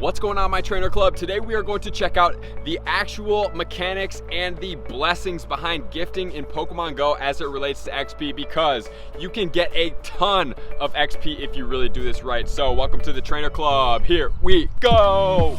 What's going on, my trainer club? Today we are going to check out the actual mechanics and the blessings behind gifting in Pokemon Go as it relates to XP, because you can get a ton of XP if you really do this right. So welcome to the trainer club. Here we go.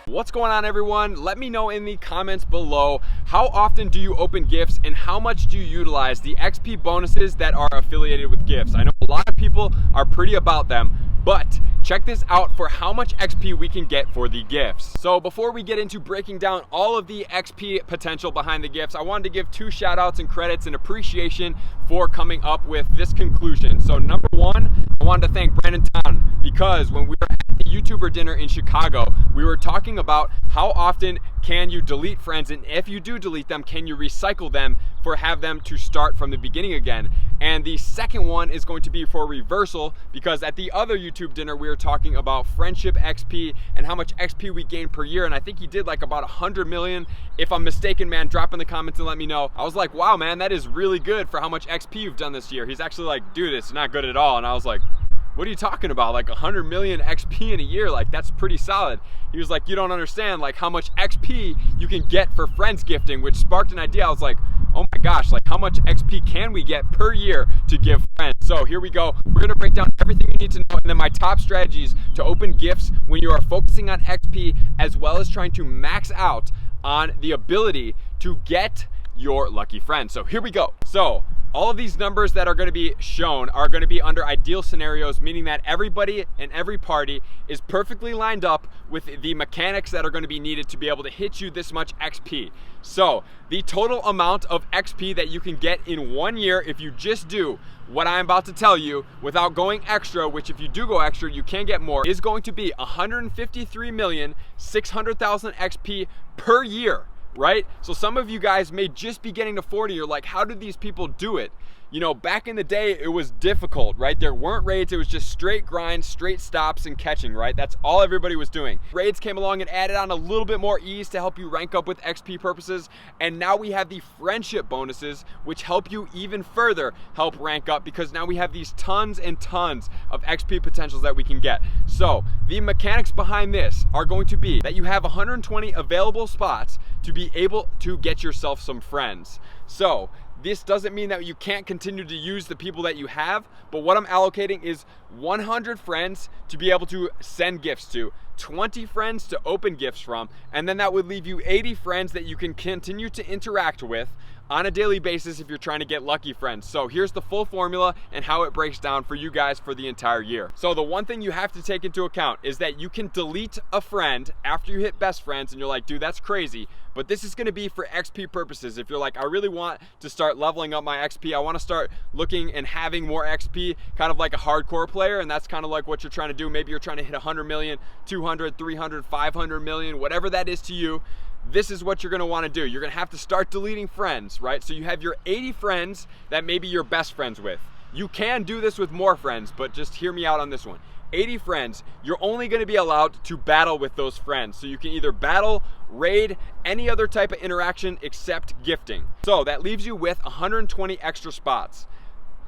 What's going on, everyone? Let me know in the comments below, how often do you open gifts and how much do you utilize the XP bonuses that are affiliated with gifts? I know a lot of people are pretty about them, but check this out for how much XP we can get for the gifts. So before we get into breaking down all of the XP potential behind the gifts, I wanted to give two shout outs and credits and appreciation for coming up with this conclusion. So number one, I wanted to thank Brandon Town, because when we were at the YouTuber dinner in Chicago, we were talking about how often can you delete friends, and if you do delete them, can you recycle them for have them to start from the beginning again. And the second one is going to be for reversal, because at the other YouTube dinner we were talking about friendship XP and how much XP we gain per year, and I think he did like about 100 million. If I'm mistaken, man, drop in the comments and let me know. I was like, wow, man, that is really good for how much XP you've done this year. He's actually like, dude, it's not good at all. And I was like, what are you talking about? Like 100 million XP in a year, like that's pretty solid. He was like, you don't understand like how much XP you can get for friends gifting, which sparked an idea. I was like, oh my gosh, like how much XP can we get per year to give friends? So here we go. We're gonna break down everything you need to know, and then my top strategies to open gifts when you are focusing on XP, as well as trying to max out on the ability to get your lucky friend. So here we go. So all of these numbers that are going to be shown are going to be under ideal scenarios, meaning that everybody and every party is perfectly lined up with the mechanics that are going to be needed to be able to hit you this much XP. So the total amount of XP that you can get in 1 year if you just do what I'm about to tell you without going extra, which if you do go extra you can get more, is going to be 153,600,000 XP per year. Right? So some of you guys may just be getting to 40. You're like, how did these people do it? You know, back in the day, it was difficult, right? There weren't raids. It was just straight grind, straight stops and catching, right? That's all everybody was doing. Raids came along and added on a little bit more ease to help you rank up with XP purposes. And now we have the friendship bonuses, which help you even further help rank up, because now we have these tons and tons of XP potentials that we can get. So the mechanics behind this are going to be that you have 120 available spots to be able to get yourself some friends. So this doesn't mean that you can't continue to use the people that you have, but what I'm allocating is 100 friends to be able to send gifts to, 20 friends to open gifts from, and then that would leave you 80 friends that you can continue to interact with on a daily basis if you're trying to get lucky friends. So here's the full formula and how it breaks down for you guys for the entire year. So the one thing you have to take into account is that you can delete a friend after you hit best friends, and you're like, dude, that's crazy. But this is going to be for XP purposes. If you're like, I really want to start leveling up my XP, I want to start looking and having more XP, kind of like a hardcore player, and that's kind of like what you're trying to do. Maybe you're trying to hit 100 million, 200, 300, 500 million, whatever that is to you. This is what you're going to want to do. You're going to have to start deleting friends, right? So you have your 80 friends that maybe you're best friends with. You can do this with more friends, but just hear me out on this one. 80 friends, you're only going to be allowed to battle with those friends. So you can either battle, raid, any other type of interaction except gifting. So that leaves you with 120 extra spots.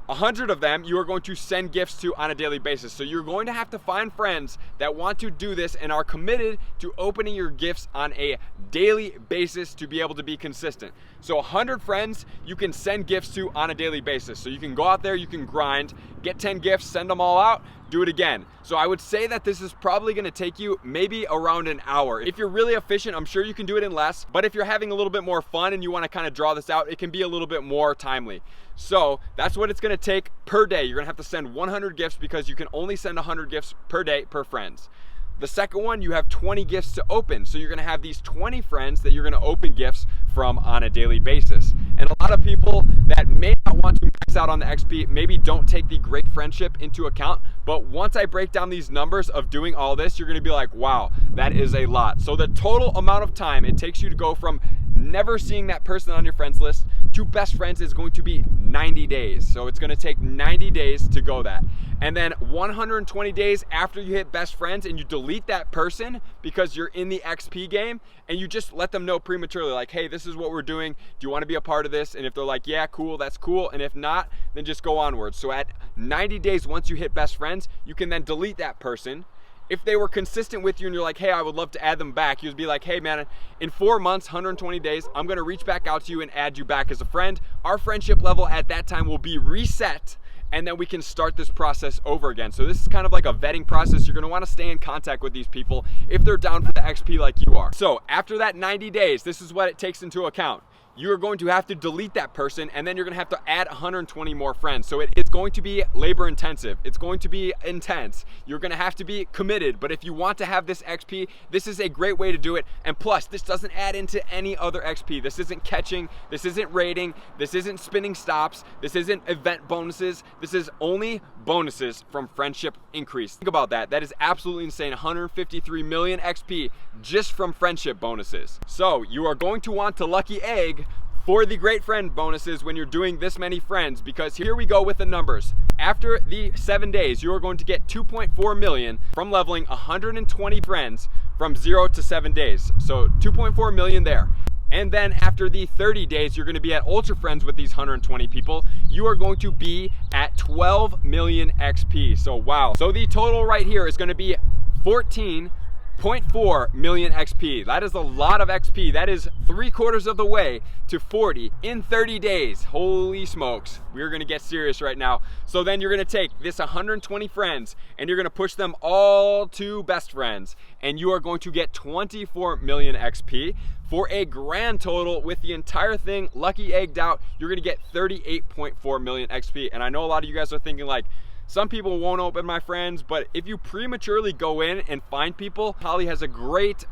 100 of them you are going to send gifts to on a daily basis. So you're going to have to find friends that want to do this and are committed to opening your gifts on a daily basis to be able to be consistent. So 100 friends you can send gifts to on a daily basis. So you can go out there, you can grind, get 10 gifts, send them all out, do it again. So I would say that this is probably going to take you maybe around an hour. If you're really efficient, I'm sure you can do it in less, but if you're having a little bit more fun and you want to kind of draw this out, it can be a little bit more timely. So that's what it's going to take per day. You're going to have to send 100 gifts, because you can only send 100 gifts per day per friends. The second one, you have 20 gifts to open. So you're going to have these 20 friends that you're going to open gifts from on a daily basis. And a lot of people that may not want to max out on the XP maybe don't take the great friendship into account. But once I break down these numbers of doing all this, you're going to be like, wow, that is a lot. So the total amount of time it takes you to go from never seeing that person on your friends list to best friends is going to be 90 days. So it's going to take 90 days to go that. And then 120 days after you hit best friends and you delete that person because you're in the XP game, and you just let them know prematurely, like, hey, this is what we're doing. Do you want to be a part of this? And if they're like, yeah, cool, that's cool. And if not, then just go onwards. So at 90 days, once you hit best friends, you can then delete that person. If they were consistent with you and you're like, hey, I would love to add them back, you'd be like, hey man, in 4 months, 120 days, I'm gonna reach back out to you and add you back as a friend. Our friendship level at that time will be reset, and then we can start this process over again. So this is kind of like a vetting process. You're gonna wanna stay in contact with these people if they're down for the XP like you are. So after that 90 days, this is what it takes into account. You're going to have to delete that person, and then you're gonna have to add 120 more friends. So it's going to be labor intensive. It's going to be intense. You're gonna have to be committed, but if you want to have this XP, this is a great way to do it. And plus, this doesn't add into any other XP. This isn't catching, this isn't raiding, this isn't spinning stops, this isn't event bonuses. This is only bonuses from friendship increase. Think about that. That is absolutely insane. 153 million XP just from friendship bonuses. So you are going to want to lucky egg for the great friend bonuses when you're doing this many friends, because here we go with the numbers. After the 7 days, you are going to get 2.4 million from leveling 120 friends from 0 to 7 days. So 2.4 million there. And then after the 30 days, you're gonna be at Ultra Friends with these 120 people. You are going to be at 12 million XP. So wow. So the total right here is gonna be 14.4 million XP. That is a lot of XP. That is 3/4 of the way to 40 in 30 days. Holy smokes. We're gonna get serious right now. So then you're gonna take this 120 friends and you're gonna push them all to best friends, and you are going to get 24 million XP for a grand total with the entire thing lucky egged out. You're gonna get 38.4 million XP. And I know a lot of you guys are thinking like, some people won't open my friends, but if you prematurely go in and find people, Holly has a great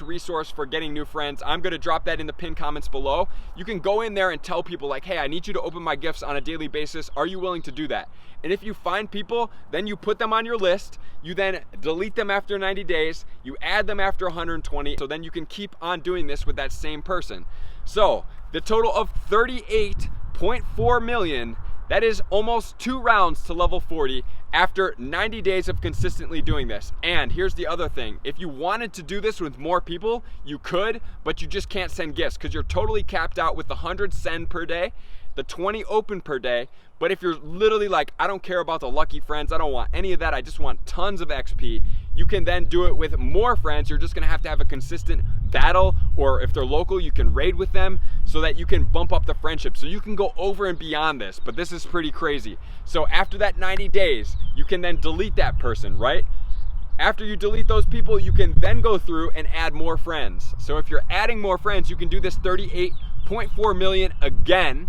resource for getting new friends. I'm gonna drop that in the pinned comments below. You can go in there and tell people like, hey, I need you to open my gifts on a daily basis. Are you willing to do that? And if you find people, then you put them on your list. You then delete them after 90 days. You add them after 120. So then you can keep on doing this with that same person. So the total of 38.4 million, that is almost 2 rounds to level 40 after 90 days of consistently doing this. And here's the other thing. If you wanted to do this with more people, you could, but you just can't send gifts because you're totally capped out with the 100 send per day, the 20 open per day. But if you're literally like, I don't care about the lucky friends, I don't want any of that, I just want tons of XP, you can then do it with more friends. You're just gonna have to have a consistent battle, or if they're local, you can raid with them so that you can bump up the friendship. So you can go over and beyond this, but this is pretty crazy. So after that 90 days, you can then delete that person, right? After you delete those people, you can then go through and add more friends. So if you're adding more friends, you can do this 38.4 million again.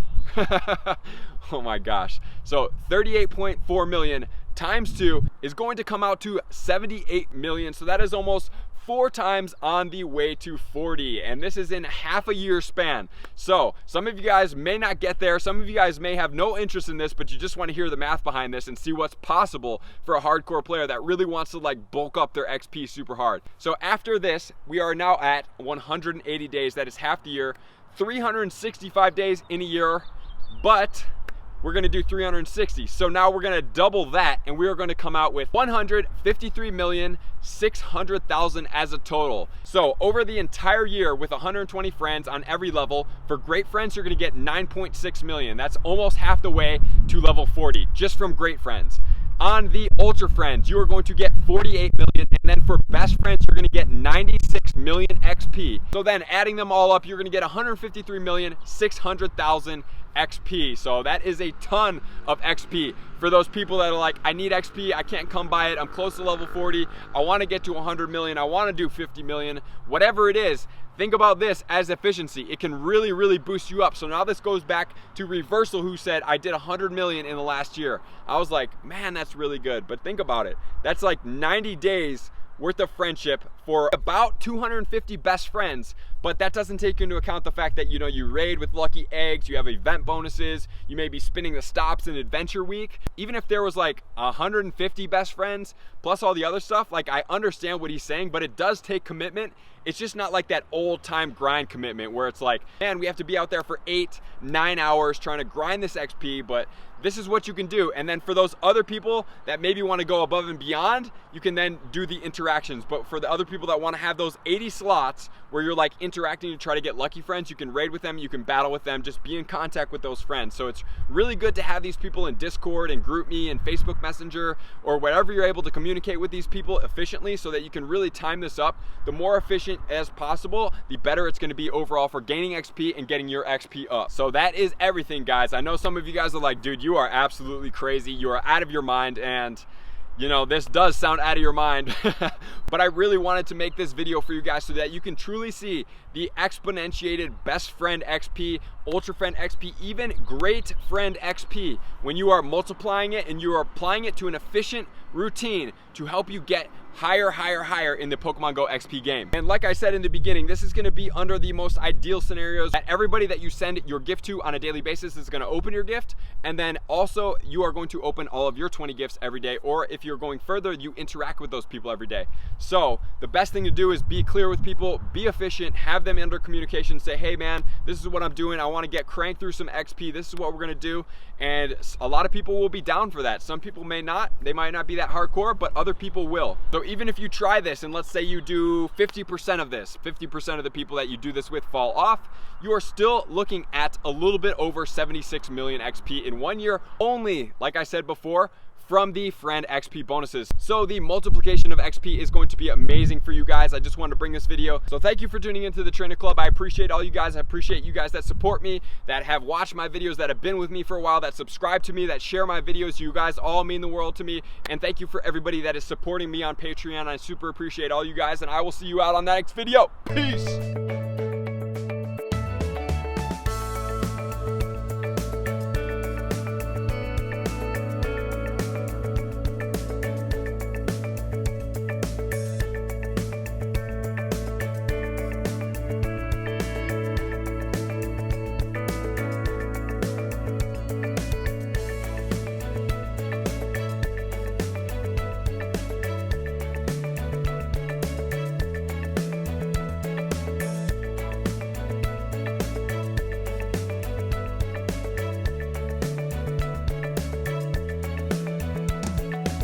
Oh my gosh. So 38.4 million times 2 is going to come out to 78 million. So that is almost 4 times on the way to 40, and this is in half a year span. So some of you guys may not get there, some of you guys may have no interest in this, but you just want to hear the math behind this and see what's possible for a hardcore player that really wants to like bulk up their XP super hard. So after this, we are now at 180 days. That is half the year, 365 days in a year, but we're gonna do 360. So now we're gonna double that, and we are gonna come out with 153,600,000 as a total. So over the entire year with 120 friends on every level, for great friends, you're gonna get 9.6 million. That's almost half the way to level 40, just from great friends. On the ultra friends, you are going to get 48 million, and then for best friends, you're gonna get 96 million XP. So then adding them all up, you're gonna get 153,600,000 XP. So that is a ton of XP for those people that are like, I need XP, I can't come by it, I'm close to level 40, I wanna get to 100 million, I wanna do 50 million, whatever it is. Think about this as efficiency. It can really boost you up. So now this goes back to Reversal, who said, I did 100 million in the last year. I was like, man, that's really good. But think about it. That's like 90 days worth of friendship for about 250 best friends but that doesn't take into account the fact that, you know, you raid with lucky eggs, you have event bonuses, you may be spinning the stops in adventure week. Even if there was like 150 best friends plus all the other stuff, like, I understand what he's saying, but it does take commitment. It's just not like that old time grind commitment where it's like, man, we have to be out there for 8-9 hours trying to grind this XP, but this is what you can do. And then for those other people that maybe want to go above and beyond, you can then do the interactions. But for the other people that want to have those 80 slots where you're like interacting to try to get lucky friends, you can raid with them, you can battle with them, just be in contact with those friends. So it's really good to have these people in Discord and GroupMe and Facebook Messenger or whatever you're able to communicate with these people efficiently so that you can really time this up. The more efficient as possible, the better it's going to be overall for gaining XP and getting your XP up. So that is everything, guys. I know some of you guys are like, dude, you are absolutely crazy, you are out of your mind, and you know, this does sound out of your mind. But I really wanted to make this video for you guys so that you can truly see the exponentiated best friend XP, ultra friend XP, even great friend XP when you are multiplying it and you are applying it to an efficient routine to help you get higher in the Pokemon Go XP game. And like I said in the beginning, this is going to be under the most ideal scenarios that everybody that you send your gift to on a daily basis is going to open your gift, and then also you are going to open all of your 20 gifts every day, or if you're going further, you interact with those people every day. So the best thing to do is be clear with people, be efficient, have them under communication, say, hey man, this is what I'm doing, I want to get cranked through some XP, this is what we're going to do. And a lot of people will be down for that. Some people may not, they might not be that hardcore, but other people will. So even if you try this and let's say you do 50% of this, 50% of the people that you do this with fall off, you are still looking at a little bit over 76 million XP in 1 year only, like I said before, from the friend XP bonuses. So the multiplication of XP is going to be amazing for you guys. I just wanted to bring this video. So thank you for tuning into the Trainer Club. I appreciate all you guys. I appreciate you guys that support me, that have watched my videos, that have been with me for a while, that subscribe to me, that share my videos. You guys all mean the world to me. And thank you for everybody that is supporting me on Patreon. I super appreciate all you guys, and I will see you out on the next video. Peace.